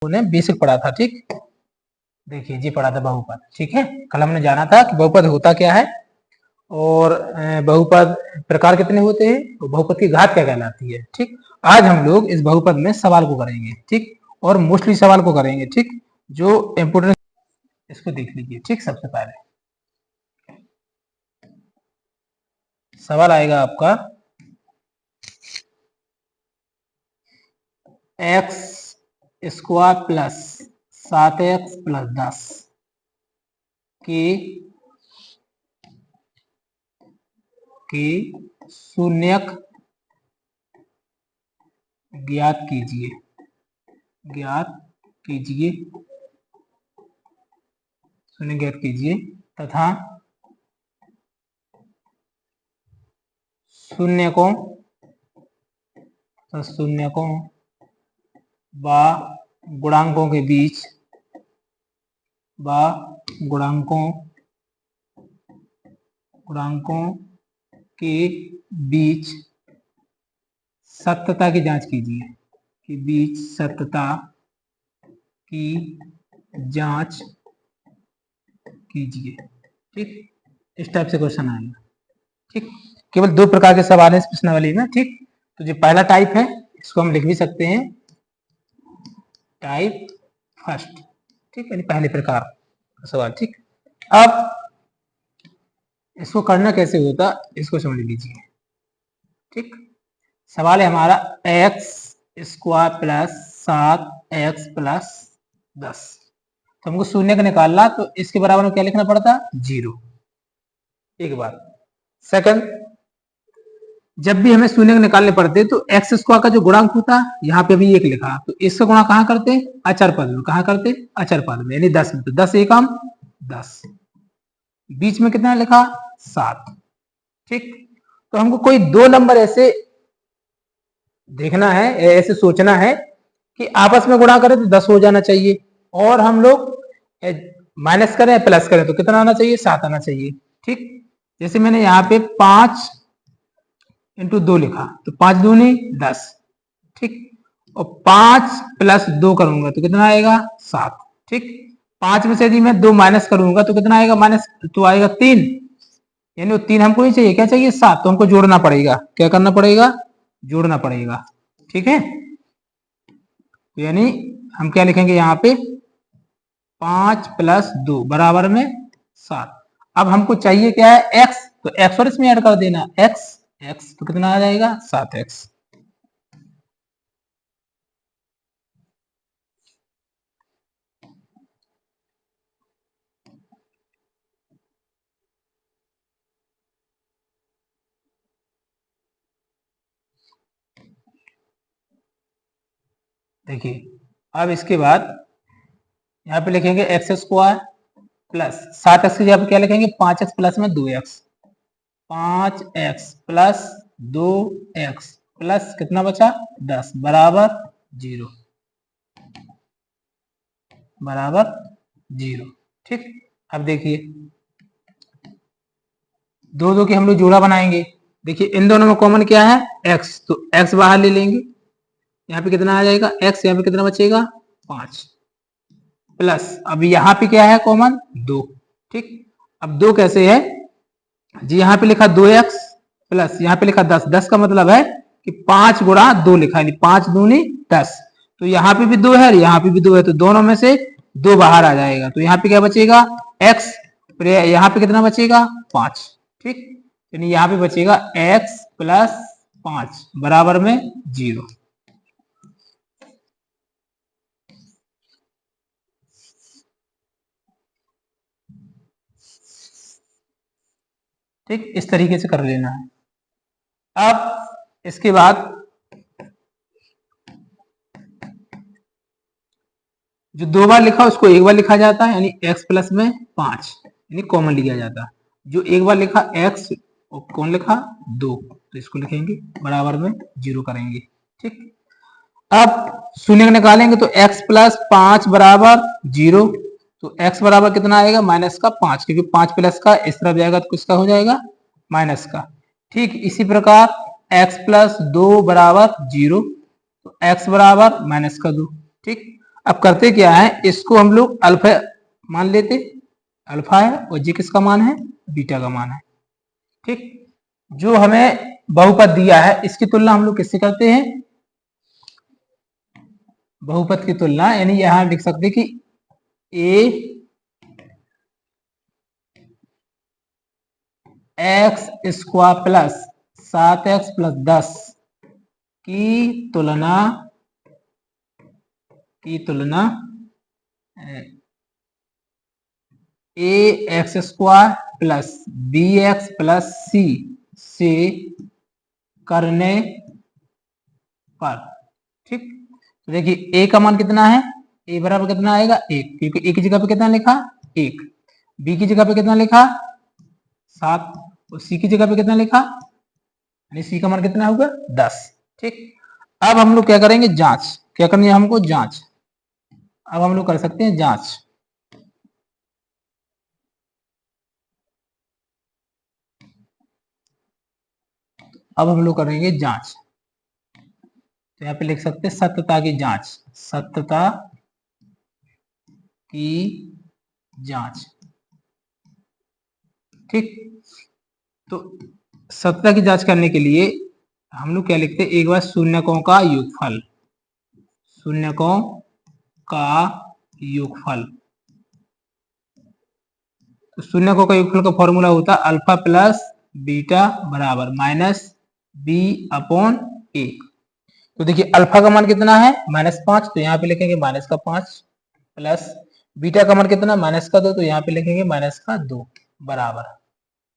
ने बेसिक पढ़ा था। ठीक, देखिए जी पढ़ा था बहुपद। ठीक है, कल हमने जाना था कि बहुपद होता क्या है और बहुपद प्रकार कितने होते हैं, तो बहुपद की घात क्या कहलाती है। ठीक, आज हम लोग इस बहुपद में सवाल को करेंगे। ठीक, और मोस्टली सवाल को करेंगे। ठीक, जो इम्पोर्टेंट, इसको देख लीजिए। ठीक, सबसे पहले सवाल आएगा आपका x square plus 7x plus 10 की शून्यक ज्ञात कीजिए शून्य ज्ञात कीजिए तथा शून्यकों व गुणांकों के बीच सत्यता की जांच कीजिए। ठीक, इस टाइप से क्वेश्चन आएगा। ठीक, केवल 2 प्रकार के सवाल है इस प्रश्नावली में। ठीक, तो जो पहला टाइप है इसको हम लिख भी सकते हैं टाइप फर्स्ट। ठीक, यानी पहले प्रकार का सवाल। ठीक, अब इसको करना कैसे होता इसको समझ लीजिए। ठीक, सवाल है हमारा x square plus 7x plus 10, तो हमको शून्य का निकालना, तो इसके बराबर में क्या लिखना पड़ता, 0। एक बार सेकंड, जब भी हमें शून्य का निकालने पड़ते तो एक्स स्क्वायर का जो गुणांक होता, यहाँ पे अभी 1 लिखा, तो इसका गुणा कहाँ करते, अचर पद में। कहाँ करते, अचर पद में, यानी 10 में। तो 10 एकम 10, बीच में कितना लिखा, 7। ठीक, तो हमको कोई 2 नंबर ऐसे देखना है, ऐसे सोचना है कि आपस में गुणा करें तो 10 हो जाना चाहिए, और हम लोग माइनस करें प्लस करें तो कितना आना चाहिए, 7 आना चाहिए। ठीक, जैसे मैंने यहाँ पे 5 इंटू 2 लिखा, तो 5 दूनी 10। ठीक, और 5 प्लस 2 करूंगा तो कितना आएगा, 7। ठीक, 5 में से यदि मैं 2 माइनस करूंगा तो कितना आएगा, माइनस तो आएगा 3, यानी वो 3 हमको नहीं चाहिए, क्या चाहिए, 7। तो हमको जोड़ना पड़ेगा, क्या करना पड़ेगा, जोड़ना पड़ेगा। ठीक है, तो यानी हम क्या लिखेंगे यहाँ पे, 5 प्लस 2 बराबर में 7। अब हमको चाहिए क्या है, x, तो x और इसमें ऐड कर देना, x तो कितना आ जाएगा, 7x। देखिए, अब इसके बाद यहाँ पे लिखेंगे एक्स स्क्वायर प्लस 7x की जगह पे क्या लिखेंगे, 5x प्लस में 2x, 5x plus 2x plus कितना बचा, 10 बराबर 0, बराबर 0। ठीक, अब देखिए 2 की हम लोग जोड़ा बनाएंगे। देखिए इन दोनों में कॉमन क्या है, x, तो x बाहर ले लेंगे, यहाँ पे कितना आ जाएगा, x, यहाँ पे कितना बचेगा, 5 प्लस, अब यहाँ पे क्या है कॉमन, 2। ठीक, अब 2 कैसे है जी, यहाँ पे लिखा 2x प्लस यहाँ पे लिखा 10, 10 का मतलब है कि 5 गुणा 2 लिखा, यानी 5 दूनी 10। तो यहाँ पे भी 2 है और यहाँ पे भी 2 है, तो दोनों में से 2 बाहर आ जाएगा, तो यहाँ पे क्या बचेगा, x, यहाँ पे कितना बचेगा, 5। ठीक, यानी यहाँ पे बचेगा x प्लस 5 बराबर में 0। ठीक, इस तरीके से कर लेना है। अब इसके बाद जो 2 बार लिखा उसको 1 बार लिखा जाता है, यानी x प्लस में 5, यानी कॉमन लिया जाता है। जो 1 बार लिखा x और कौन लिखा 2, तो इसको लिखेंगे बराबर में 0 करेंगे। ठीक, अब शून्य निकालेंगे तो x प्लस 5 बराबर 0, तो x बराबर कितना आएगा, माइनस का 5, क्योंकि 5 प्लस का इस तरफ जाएगा तो किसका हो जाएगा, माइनस का। ठीक, इसी प्रकार x प्लस 2 बराबर 0, तो x बराबर माइनस का 2। ठीक, अब करते क्या है, इसको हम लोग अल्फा मान लेते, अल्फा है और जी किसका मान है, बीटा का मान है। ठीक, जो हमें बहुपद दिया है इसकी तुलना हम लोग किससे करते हैं, बहुपद की तुलना, यानी यहां लिख सकते कि A X square plus 7x plus 10 की तुलना A X square plus B X plus C से करने पर। ठीक, तो देखिए ए का मान कितना है, ए बराबर कितना आएगा 1, क्योंकि ए की जगह पे कितना लिखा 1, बी की जगह पे कितना लिखा 7 और सी की जगह पे कितना लिखा, यानी सी का मान कितना होगा 10। ठीक, अब हम लोग क्या करेंगे, जांच, क्या करनी है हमको, जांच। अब हम लोग कर सकते हैं जांच। अब हम लोग करेंगे जांच, तो यहाँ पे लिख सकते हैं सत्यता की जांच, सत्यता की जांच। ठीक, तो सत्यता की जांच करने के लिए हम लोग क्या लिखते हैं, एक बार शून्यकों का योगफल, शून्यकों का योगफल। तो शून्यकों का योगफल का फॉर्मूला होता है अल्फा प्लस बीटा बराबर माइनस बी अपॉन ए। तो देखिए अल्फा का मान कितना है -5, तो यहाँ पे लिखेंगे -5 प्लस बीटा का मान कितना -2, तो यहाँ पे लिखेंगे -2 बराबर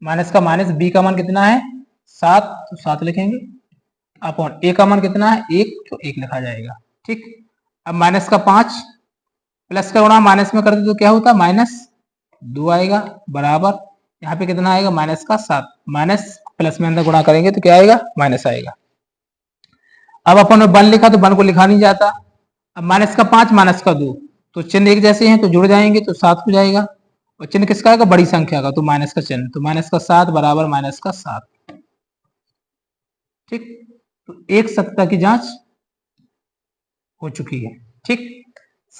माइनस का माइनस बी का मान कितना है 7, तो 7 लिखेंगे अपॉन ए का मान कितना है 1, तो 1 लिखा जाएगा। ठीक, अब -5 प्लस का गुणा माइनस में कर दे तो क्या होता है -2 आएगा बराबर यहाँ पे कितना आएगा -7, माइनस प्लस में अंदर गुणा करेंगे तो क्या आएगा माइनस आएगा। अब अपन ने 1 लिखा तो 1 को लिखा नहीं जाता, अब -5 -2 तो चिन्ह एक जैसे हैं तो जुड़ जाएंगे तो 7 हो जाएगा, और चिन्ह किसका आएगा बड़ी संख्या का, तो माइनस का चिन्ह, तो -7 बराबर -7। ठीक, तो एक सत्यता की जांच हो चुकी है। ठीक,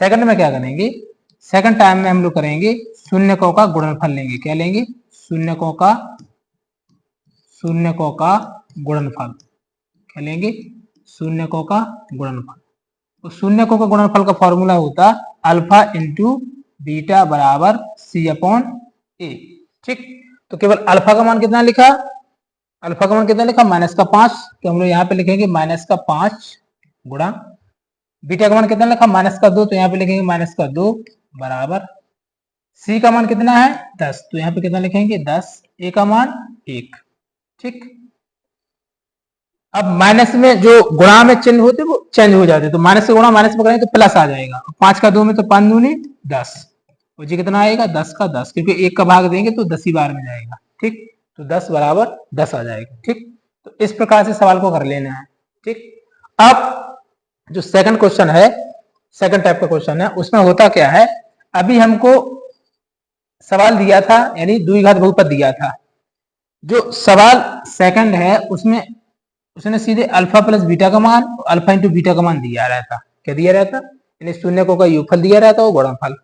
सेकंड में क्या करेंगे, सेकंड टाइम में हम लोग करेंगे शून्यकों का गुणनफल लेंगे, क्या लेंगे, शून्यकों का गुणनफल, क्या लेंगे, शून्यकों का गुणनफल। तो शून्यकों का गुणनफल का फॉर्मूला होता अल्फा इंटू बीटा बराबर सी अपॉन ए। ठीक, तो केवल अल्फा का मान कितना लिखा, अल्फा का मान कितना लिखा -5, तो हम लोग यहाँ पे लिखेंगे -5 गुणा बीटा का मान कितना लिखा -2, तो यहाँ पे लिखेंगे -2 बराबर सी का मान कितना है 10, तो यहाँ पे कितना लिखेंगे 10, ए का मान 1। ठीक, अब माइनस में जो गुणा में चिन्ह होते वो चेंज हो जाते, तो माइनस से गुणा माइनस में करेंगे तो प्लस आ जाएगा, 5 का 2 में तो 5 दूनी 10, और जी कितना आएगा 10 का 10, क्योंकि 1 का भाग देंगे तो 10 ही बार में जाएगा। ठीक, तो 10 बराबर 10 आ जाएगा। ठीक, तो इस प्रकार से सवाल को कर लेना है। ठीक, अब जो सेकंड क्वेश्चन है, सेकंड टाइप का क्वेश्चन है, उसमें होता क्या है, अभी हमको सवाल दिया था यानी द्विघात बहुपद दिया था, जो सवाल सेकंड है उसमें उसने सीधे अल्फा प्लस बीटा का मान, अल्फा इंटू बीटा का मान दिया रहता, क्या दिया रहता, यानी शून्यकों का योगफल दिया रहता वो गुणनफल।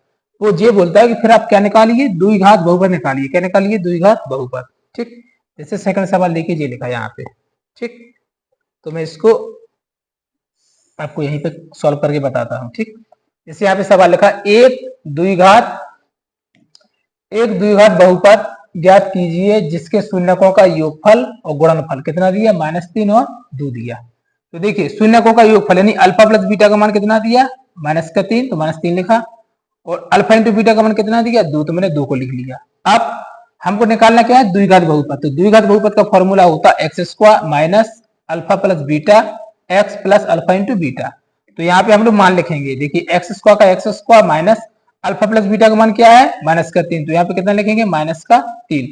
वो ये बोलता है कि फिर आप क्या निकालिए, द्विघात बहुपद निकालिए, क्या निकालिए, द्विघात बहुपद। ठीक, जैसे सेकंड सवाल देखिए ये लिखा है यहाँ पे। ठीक, तो मैं इसको आपको यहीं पे सॉल्व करके बताता हूँ। ठीक, जैसे यहाँ पे सवाल लिखा एक द्विघात बहुपद ज्ञात कीजिए जिसके शून्यकों का योगफल और गुणनफल कितना दिया -3 और 2 दिया। तो देखिए शून्यकों का योगफल यानी अल्फा प्लस बीटा का मान कितना दिया -3, तो -3 लिखा, और अल्फा इंटू बीटा का मान कितना दिया 2, तो मैंने 2 को लिख लिया। अब हमको निकालना क्या है, द्विघात बहुपद, तो द्विघात बहुपद का फॉर्मूला होता है x square minus alpha plus beta x plus alpha into beta. तो यहाँ पे हम लोग मान लिखेंगे, देखिए एक्स स्क्वायर का x square minus alpha plus beta का मान क्या है -3, तो यहाँ पे कितना लिखेंगे -3,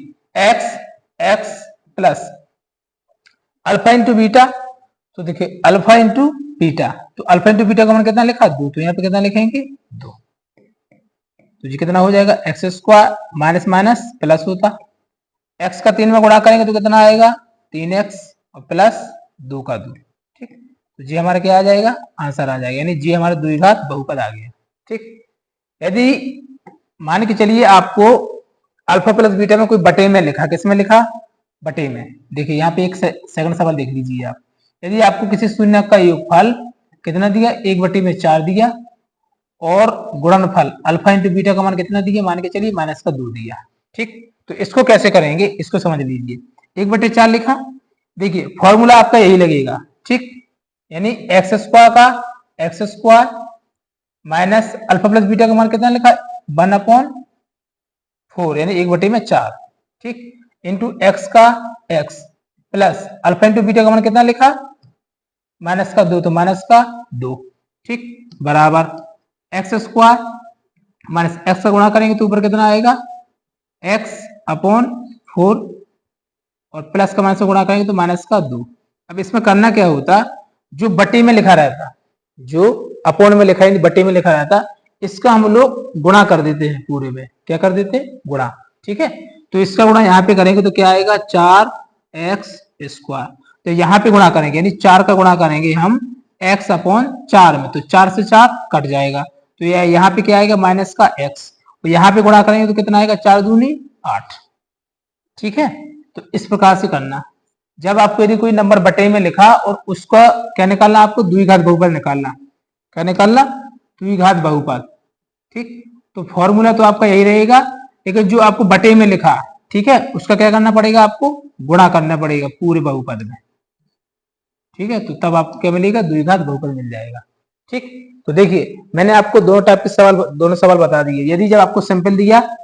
x plus alpha into beta, तो देखिए अल्फा इंटू बीटा, तो अल्फा इंटू बीटा का मान कितना लिखा 2, तो यहाँ पे कितना लिखेंगे 2, तो जी कितना हो जाएगा x square minus minus plus होता, एक्स का 3 में गुणा करेंगे तो कितना आएगा 3x और प्लस 2 का 2। ठीक, तो जी हमारा क्या आ जाएगा आंसर आ जाएगा, यानी जी हमारा द्विघात बहुपद आ गया। ठीक। यदि मान के चलिए आपको अल्फा प्लस बीटा में कोई बटे में लिखा, किस में लिखा, बटे में। देखिए यहाँ पे एक सेकंड सवाल देख लीजिए आप। यदि आपको किसी शून्य का योगफल कितना दिया, 1/4 दिया, और गुणनफल अल्फा इंटू बीटा का मान कितना दिया, मान के चलिए -2 दिया। ठीक, तो इसको कैसे करेंगे, इसको समझ लीजिए। 1/4 लिखा, देखिए फॉर्मूला आपका यही लगेगा। ठीक, यानी एक्स स्क्वायर का x square minus alpha plus beta का मान कितना लिखा, 1/4 यानी 1/4। ठीक, इंटू एक्स का x plus alpha into beta का मान कितना लिखा, -2, तो -2। ठीक, बराबर एक्स स्क्वायर माइनस एक्स का गुणा करेंगे तो ऊपर कितना आएगा, x/4, और प्लस का माइनस से गुणा करेंगे तो -2। अब इसमें करना क्या होता, जो बटे में लिखा रहता, जो अपोन में लिखा है बटे में लिखा रहता, इसका हम लोग गुणा कर देते हैं पूरे में। क्या कर देते हैं, गुणा। ठीक है, तो इसका गुणा यहाँ पे करेंगे तो क्या आएगा, 4x²। तो यहाँ पे गुणा करेंगे यानी 4 का गुणा करेंगे हम x/4 में, तो 4 से 4 कट जाएगा, तो यहाँ पे क्या आएगा, माइनस का x। तो यहाँ पे गुणा करेंगे तो कितना आएगा, 4 दूनी 8। ठीक है, तो इस प्रकार से करना। जब आपको यदि कोई नंबर बटे में लिखा और उसका क्या निकालना, आपको द्विघात बहुपद निकालना। क्या निकालना, द्विघात बहुपद। ठीक, तो फॉर्मूला तो आपका यही रहेगा, लेकिन जो आपको बटे में लिखा, ठीक है, उसका क्या करना पड़ेगा, आपको गुणा करना पड़ेगा पूरे बहुपद में। ठीक है, तो तब आपको क्या मिलेगा, द्विघात बहुपद मिल जाएगा। ठीक, तो देखिए मैंने आपको दोनों टाइप के सवाल, दोनों सवाल बता दिए। यदि जब आपको सिंपल दिया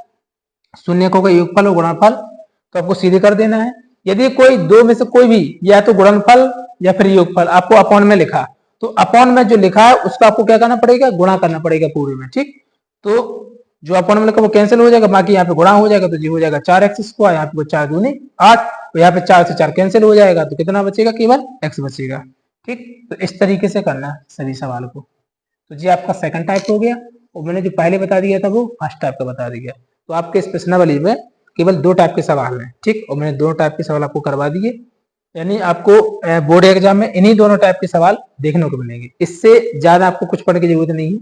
शून्यकों का योगफल और गुणनफल, तो आपको सीधे कर देना है। यदि कोई दो में से कोई भी, या तो गुणनफल या फिर योगफल आपको अपॉन में लिखा, तो अपॉन में जो लिखा है उसका आपको क्या करना पड़ेगा, गुणा करना पड़ेगा पूरे में। ठीक, तो जो अपॉन में लिखा वो कैंसिल हो जाएगा, बाकी यहाँ पे गुणा हो जाएगा, तो जी हो जाएगा 4x², यहाँ पे 4 दूनी 8, तो यहाँ पे 4 से 4 कैंसिल हो जाएगा, तो कितना बचेगा, केवल x बचेगा। ठीक, तो इस तरीके से करना है सभी सवाल को। तो जी आपका सेकंड टाइप हो गया, और मैंने जो पहले बता दिया था वो फर्स्ट टाइप का बता दिया। तो आपके इस प्रश्नावली में केवल 2 टाइप के सवाल हैं। ठीक, और मैंने 2 टाइप के सवाल आपको करवा दिए, यानी आपको बोर्ड एग्जाम में इन्हीं दोनों टाइप के सवाल देखने को मिलेंगे। इससे ज्यादा आपको कुछ पढ़ने की जरूरत नहीं है।